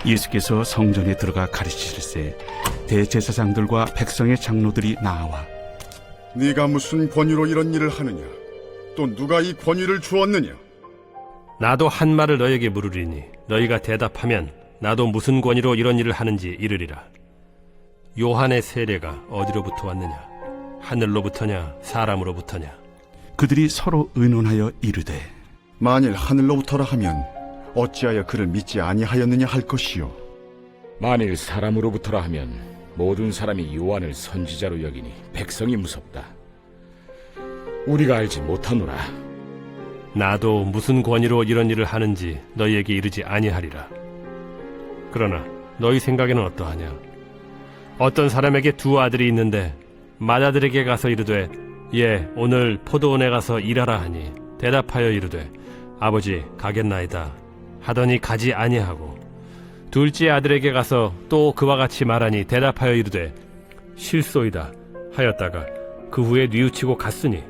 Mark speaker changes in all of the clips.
Speaker 1: 예수께서 성전에 들어가 가르치실세 대제사장들과 백성의 장로들이 나와
Speaker 2: 네가 무슨 권위로 이런 일을 하느냐? 또 누가 이 권위를 주었느냐?
Speaker 3: 나도 한 말을 너에게 물으리니 너희가 대답하면 나도 무슨 권위로 이런 일을 하는지 이르리라. 요한의 세례가 어디로부터 왔느냐? 하늘로부터냐 사람으로부터냐?
Speaker 1: 그들이 서로 의논하여 이르되
Speaker 2: 만일 하늘로부터라 하면 어찌하여 그를 믿지 아니하였느냐 할 것이요.
Speaker 4: 만일 사람으로부터라 하면 모든 사람이 요한을 선지자로 여기니 백성이 무섭다. 우리가 알지 못하노라.
Speaker 3: 나도 무슨 권위로 이런 일을 하는지 너희에게 이르지 아니하리라. 그러나 너희 생각에는 어떠하냐? 어떤 사람에게 두 아들이 있는데 맏아들에게 가서 이르되 예 오늘 포도원에 가서 일하라 하니 대답하여 이르되 아버지 가겠나이다 하더니 가지 아니하고 둘째 아들에게 가서 또 그와 같이 말하니 대답하여 이르되 실소이다 하였다가 그 후에 뉘우치고 갔으니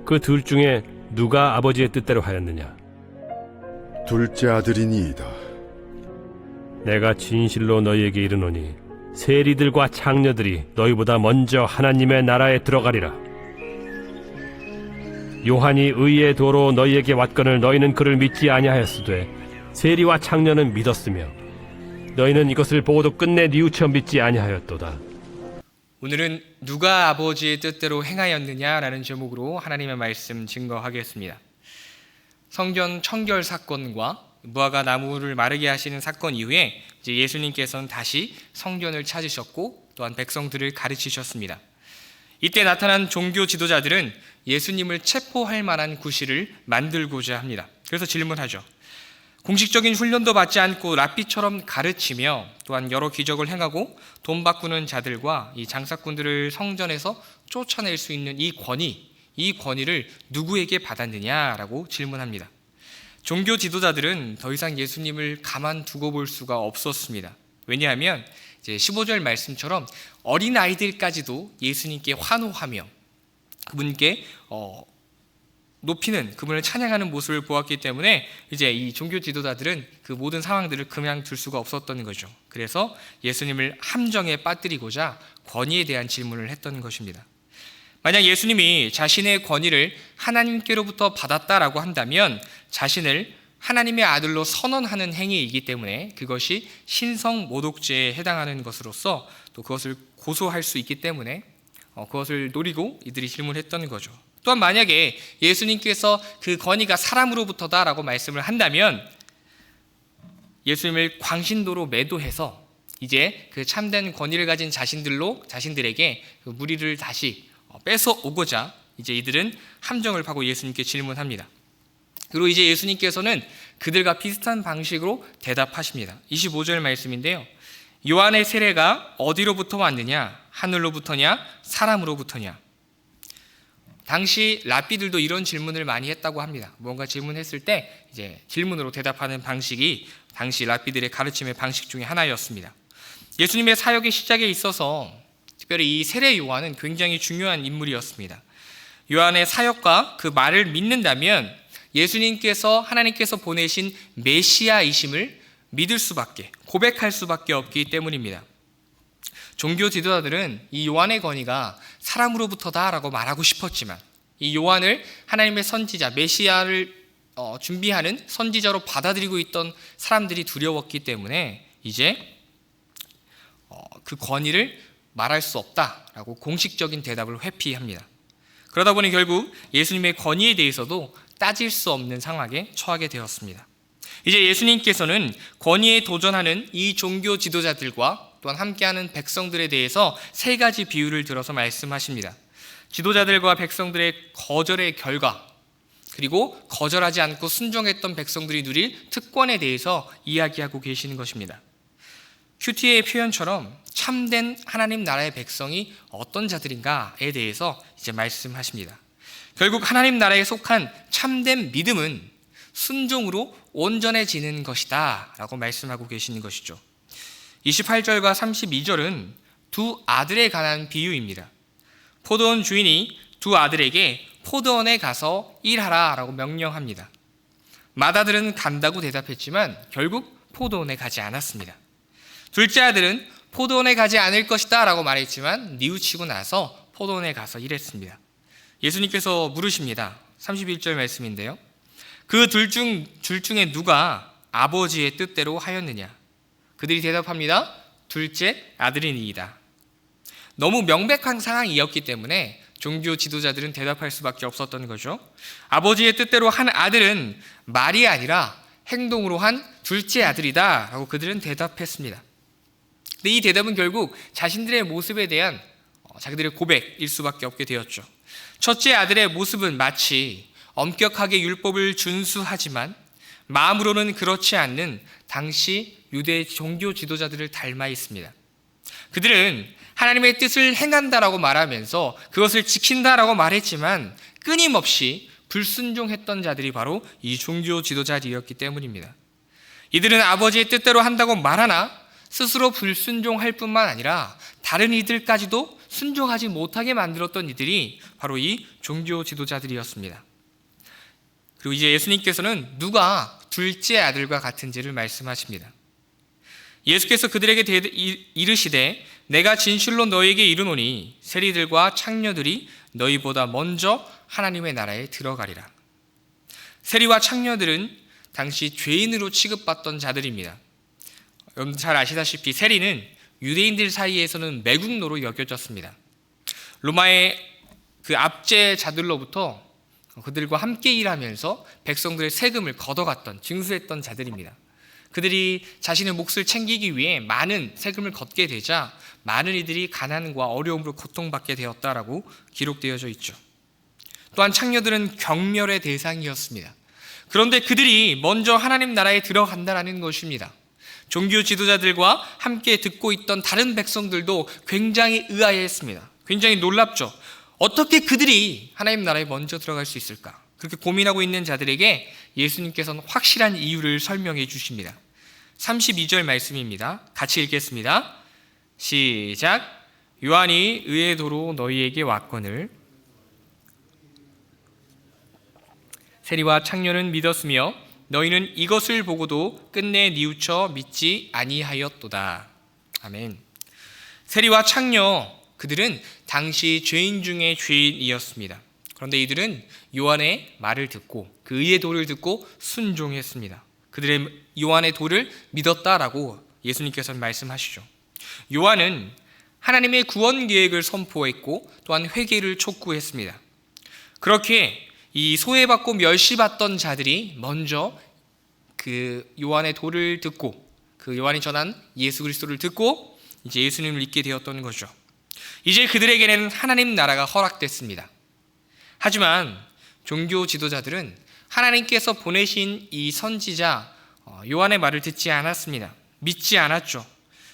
Speaker 3: 그 둘 중에 누가 아버지의 뜻대로 하였느냐?
Speaker 2: 둘째 아들이니이다.
Speaker 3: 내가 진실로 너희에게 이르노니 세리들과 창녀들이 너희보다 먼저 하나님의 나라에 들어가리라. 요한이 의의 도로 너희에게 왔거늘 너희는 그를 믿지 아니하였으되 세리와 창녀는 믿었으며 너희는 이것을 보고도 끝내 뉘우쳐 믿지 아니하였도다.
Speaker 5: 오늘은 누가 아버지의 뜻대로 행하였느냐라는 제목으로 하나님의 말씀 증거하겠습니다. 성전 청결 사건과 무화과 나무를 마르게 하시는 사건 이후에 이제 예수님께서는 다시 성전을 찾으셨고 또한 백성들을 가르치셨습니다. 이때 나타난 종교 지도자들은 예수님을 체포할 만한 구실을 만들고자 합니다. 그래서 질문하죠. 공식적인 훈련도 받지 않고 랍비처럼 가르치며 또한 여러 기적을 행하고 돈 바꾸는 자들과 이 장사꾼들을 성전에서 쫓아낼 수 있는 이 권위를 누구에게 받았느냐라고 질문합니다. 종교 지도자들은 더 이상 예수님을 가만두고 볼 수가 없었습니다. 왜냐하면 이제 15절 말씀처럼 어린아이들까지도 예수님께 환호하며 그분께 높이는 그분을 찬양하는 모습을 보았기 때문에 이제 이 종교 지도자들은 그 모든 상황들을 그냥 둘 수가 없었던 거죠. 그래서 예수님을 함정에 빠뜨리고자 권위에 대한 질문을 했던 것입니다. 만약 예수님이 자신의 권위를 하나님께로부터 받았다라고 한다면 자신을 하나님의 아들로 선언하는 행위이기 때문에 그것이 신성모독죄에 해당하는 것으로서 또 그것을 고소할 수 있기 때문에 그것을 노리고 이들이 질문했던 거죠. 또한 만약에 예수님께서 그 권위가 사람으로부터다라고 말씀을 한다면 예수님을 광신도로 매도해서 이제 그 참된 권위를 가진 자신들에게 그 무리를 다시 뺏어 오고자 이제 이들은 함정을 파고 예수님께 질문합니다. 그리고 이제 예수님께서는 그들과 비슷한 방식으로 대답하십니다. 25절 말씀인데요. 요한의 세례가 어디로부터 왔느냐? 하늘로부터냐? 사람으로부터냐? 당시 랍비들도 이런 질문을 많이 했다고 합니다. 뭔가 질문했을 때 이제 질문으로 대답하는 방식이 당시 랍비들의 가르침의 방식 중에 하나였습니다. 예수님의 사역의 시작에 있어서 특별히 이 세례 요한은 굉장히 중요한 인물이었습니다. 요한의 사역과 그 말을 믿는다면 예수님께서 하나님께서 보내신 메시아이심을 믿을 수밖에, 고백할 수밖에 없기 때문입니다. 종교 지도자들은 이 요한의 권위가 사람으로부터다라고 말하고 싶었지만 이 요한을 하나님의 선지자, 메시아를 준비하는 선지자로 받아들이고 있던 사람들이 두려웠기 때문에 이제 그 권위를 말할 수 없다라고 공식적인 대답을 회피합니다. 그러다 보니 결국 예수님의 권위에 대해서도 따질 수 없는 상황에 처하게 되었습니다. 이제 예수님께서는 권위에 도전하는 이 종교 지도자들과 또한 함께하는 백성들에 대해서 세 가지 비유를 들어서 말씀하십니다. 지도자들과 백성들의 거절의 결과, 그리고 거절하지 않고 순종했던 백성들이 누릴 특권에 대해서 이야기하고 계시는 것입니다. 큐티의 표현처럼 참된 하나님 나라의 백성이 어떤 자들인가에 대해서 이제 말씀하십니다. 결국 하나님 나라에 속한 참된 믿음은 순종으로 온전해지는 것이다 라고 말씀하고 계시는 것이죠. 28절과 32절은 두 아들에 관한 비유입니다. 포도원 주인이 두 아들에게 포도원에 가서 일하라 라고 명령합니다. 맏아들은 간다고 대답했지만 결국 포도원에 가지 않았습니다. 둘째 아들은 포도원에 가지 않을 것이다 라고 말했지만 뉘우치고 나서 포도원에 가서 일했습니다. 예수님께서 물으십니다. 31절 말씀인데요. 그 둘 중에 누가 아버지의 뜻대로 하였느냐? 그들이 대답합니다. 둘째 아들이니이다. 너무 명백한 상황이었기 때문에 종교 지도자들은 대답할 수밖에 없었던 거죠. 아버지의 뜻대로 한 아들은 말이 아니라 행동으로 한 둘째 아들이다 라고 그들은 대답했습니다. 근데 이 대답은 결국 자신들의 모습에 대한 자기들의 고백일 수밖에 없게 되었죠. 첫째 아들의 모습은 마치 엄격하게 율법을 준수하지만 마음으로는 그렇지 않는 당시 유대 종교 지도자들을 닮아 있습니다. 그들은 하나님의 뜻을 행한다라고 말하면서 그것을 지킨다라고 말했지만 끊임없이 불순종했던 자들이 바로 이 종교 지도자들이었기 때문입니다. 이들은 아버지의 뜻대로 한다고 말하나 스스로 불순종할 뿐만 아니라 다른 이들까지도 순종하지 못하게 만들었던 이들이 바로 이 종교 지도자들이었습니다. 그리고 이제 예수님께서는 누가 둘째 아들과 같은지를 말씀하십니다. 예수께서 그들에게 이르시되 내가 진실로 너희에게 이르노니 세리들과 창녀들이 너희보다 먼저 하나님의 나라에 들어가리라. 세리와 창녀들은 당시 죄인으로 취급받던 자들입니다. 여러분 잘 아시다시피 세리는 유대인들 사이에서는 매국노로 여겨졌습니다. 로마의 그 압제자들로부터 그들과 함께 일하면서 백성들의 세금을 걷어갔던, 증수했던 자들입니다. 그들이 자신의 몫을 챙기기 위해 많은 세금을 걷게 되자 많은 이들이 가난과 어려움으로 고통받게 되었다라고 기록되어져 있죠. 또한 창녀들은 경멸의 대상이었습니다. 그런데 그들이 먼저 하나님 나라에 들어간다라는 것입니다. 종교 지도자들과 함께 듣고 있던 다른 백성들도 굉장히 의아해했습니다. 굉장히 놀랍죠. 어떻게 그들이 하나님 나라에 먼저 들어갈 수 있을까? 그렇게 고민하고 있는 자들에게 예수님께서는 확실한 이유를 설명해 주십니다. 32절 말씀입니다. 같이 읽겠습니다. 시작. 요한이 의의 도로 너희에게 왔거늘 세리와 창녀는 믿었으며 너희는 이것을 보고도 끝내 뉘우쳐 믿지 아니하였도다. 아멘. 세리와 창녀 그들은 당시 죄인 중에 죄인이었습니다. 그런데 이들은 요한의 말을 듣고 그 의의 도를 듣고 순종했습니다. 그들의 요한의 도를 믿었다라고 예수님께서는 말씀하시죠. 요한은 하나님의 구원 계획을 선포했고 또한 회개를 촉구했습니다. 그렇게 이 소외받고 멸시받던 자들이 먼저 그 요한의 도를 듣고 그 요한이 전한 예수 그리스도를 듣고 이제 예수님을 믿게 되었던 거죠. 이제 그들에게는 하나님 나라가 허락됐습니다. 하지만 종교 지도자들은 하나님께서 보내신 이 선지자 요한의 말을 듣지 않았습니다. 믿지 않았죠.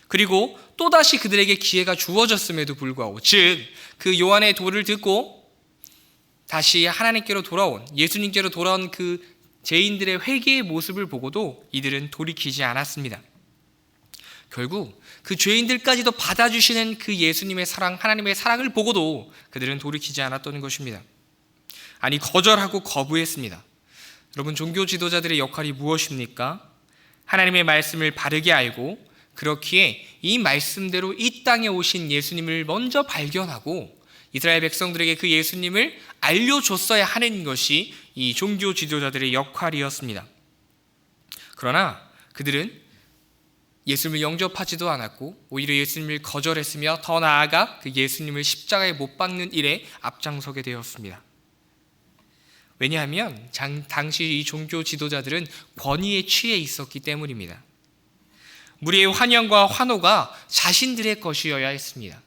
Speaker 5: 그리고 또다시 그들에게 기회가 주어졌음에도 불구하고 즉 그 요한의 도를 듣고 다시 하나님께로 돌아온 예수님께로 돌아온 그 죄인들의 회개의 모습을 보고도 이들은 돌이키지 않았습니다. 결국 그 죄인들까지도 받아주시는 그 예수님의 사랑, 하나님의 사랑을 보고도 그들은 돌이키지 않았던 것입니다. 아니 거절하고 거부했습니다. 여러분 종교 지도자들의 역할이 무엇입니까? 하나님의 말씀을 바르게 알고 그렇기에 이 말씀대로 이 땅에 오신 예수님을 먼저 발견하고 이스라엘 백성들에게 그 예수님을 알려줬어야 하는 것이 이 종교 지도자들의 역할이었습니다. 그러나 그들은 예수님을 영접하지도 않았고 오히려 예수님을 거절했으며 더 나아가 그 예수님을 십자가에 못 박는 일에 앞장서게 되었습니다. 왜냐하면 당시 이 종교 지도자들은 권위에 취해 있었기 때문입니다. 무리의 환영과 환호가 자신들의 것이어야 했습니다.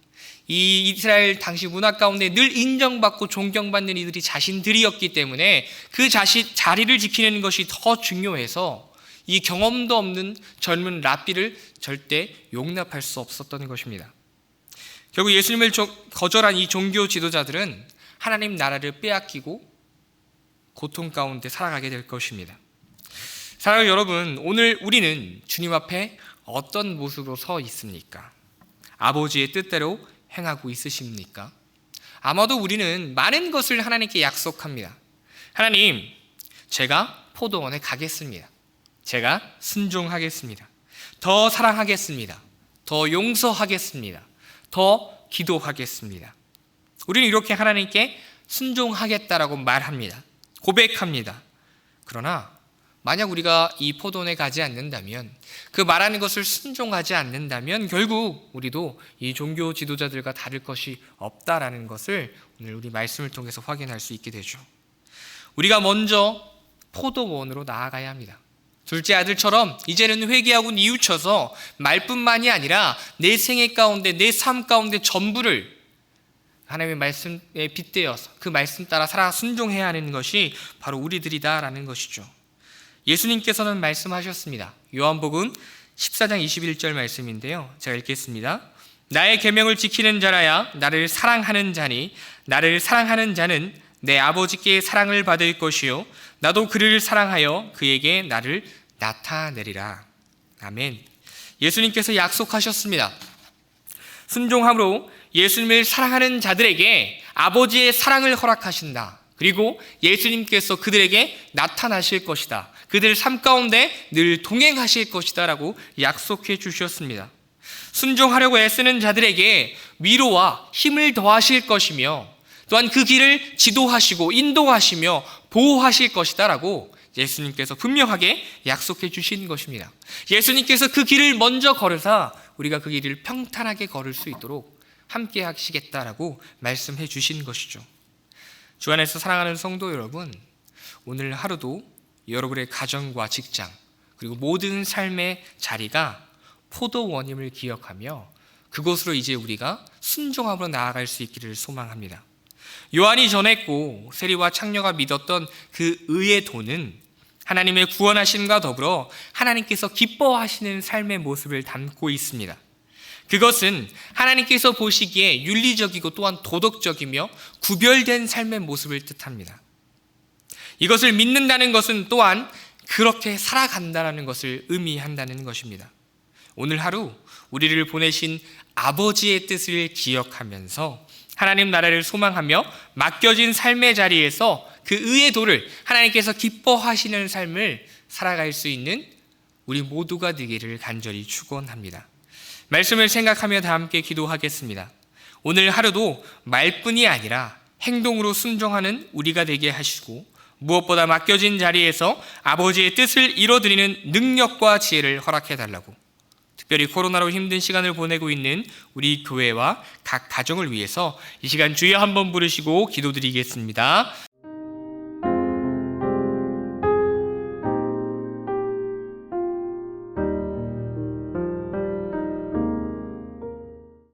Speaker 5: 이 이스라엘 당시 문화 가운데 늘 인정받고 존경받는 이들이 자신들이었기 때문에 그 자리를 지키는 것이 더 중요해서 이 경험도 없는 젊은 랍비를 절대 용납할 수 없었던 것입니다. 결국 예수님을 거절한 이 종교 지도자들은 하나님 나라를 빼앗기고 고통 가운데 살아가게 될 것입니다. 사랑하는 여러분, 오늘 우리는 주님 앞에 어떤 모습으로 서 있습니까? 아버지의 뜻대로 행하고 있으십니까? 아마도 우리는 많은 것을 하나님께 약속합니다. 하나님, 제가 포도원에 가겠습니다. 제가 순종하겠습니다. 더 사랑하겠습니다. 더 용서하겠습니다. 더 기도하겠습니다. 우리는 이렇게 하나님께 순종하겠다라고 말합니다. 고백합니다. 그러나 만약 우리가 이 포도원에 가지 않는다면, 그 말하는 것을 순종하지 않는다면 결국 우리도 이 종교 지도자들과 다를 것이 없다라는 것을 오늘 우리 말씀을 통해서 확인할 수 있게 되죠. 우리가 먼저 포도원으로 나아가야 합니다. 둘째 아들처럼 이제는 회개하고 뉘우쳐서 말뿐만이 아니라 내 생애 가운데, 내 삶 가운데 전부를 하나님의 말씀에 빗대어서 그 말씀 따라 살아 순종해야 하는 것이 바로 우리들이다라는 것이죠. 예수님께서는 말씀하셨습니다. 요한복음 14장 21절 말씀인데요, 제가 읽겠습니다. 나의 계명을 지키는 자라야 나를 사랑하는 자니, 나를 사랑하는 자는 내 아버지께 사랑을 받을 것이요 나도 그를 사랑하여 그에게 나를 나타내리라. 아멘. 예수님께서 약속하셨습니다. 순종함으로 예수님을 사랑하는 자들에게 아버지의 사랑을 허락하신다. 그리고 예수님께서 그들에게 나타나실 것이다. 그들 삶 가운데 늘 동행하실 것이다 라고 약속해 주셨습니다. 순종하려고 애쓰는 자들에게 위로와 힘을 더하실 것이며, 또한 그 길을 지도하시고 인도하시며 보호하실 것이다 라고 예수님께서 분명하게 약속해 주신 것입니다. 예수님께서 그 길을 먼저 걸으사 우리가 그 길을 평탄하게 걸을 수 있도록 함께 하시겠다라고 말씀해 주신 것이죠. 주 안에서 사랑하는 성도 여러분, 오늘 하루도 여러분의 가정과 직장 그리고 모든 삶의 자리가 포도원임을 기억하며 그곳으로 이제 우리가 순종함으로 나아갈 수 있기를 소망합니다. 요한이 전했고 세리와 창녀가 믿었던 그 의의 도는 하나님의 구원하심과 더불어 하나님께서 기뻐하시는 삶의 모습을 담고 있습니다. 그것은 하나님께서 보시기에 윤리적이고 또한 도덕적이며 구별된 삶의 모습을 뜻합니다. 이것을 믿는다는 것은 또한 그렇게 살아간다는 것을 의미한다는 것입니다. 오늘 하루 우리를 보내신 아버지의 뜻을 기억하면서 하나님 나라를 소망하며 맡겨진 삶의 자리에서 그 의의 도를 하나님께서 기뻐하시는 삶을 살아갈 수 있는 우리 모두가 되기를 간절히 축원합니다. 말씀을 생각하며 다 함께 기도하겠습니다. 오늘 하루도 말뿐이 아니라 행동으로 순종하는 우리가 되게 하시고, 무엇보다 맡겨진 자리에서 아버지의 뜻을 이뤄드리는 능력과 지혜를 허락해달라고, 특별히 코로나로 힘든 시간을 보내고 있는 우리 교회와 각 가정을 위해서 이 시간 주여 한번 부르시고 기도드리겠습니다.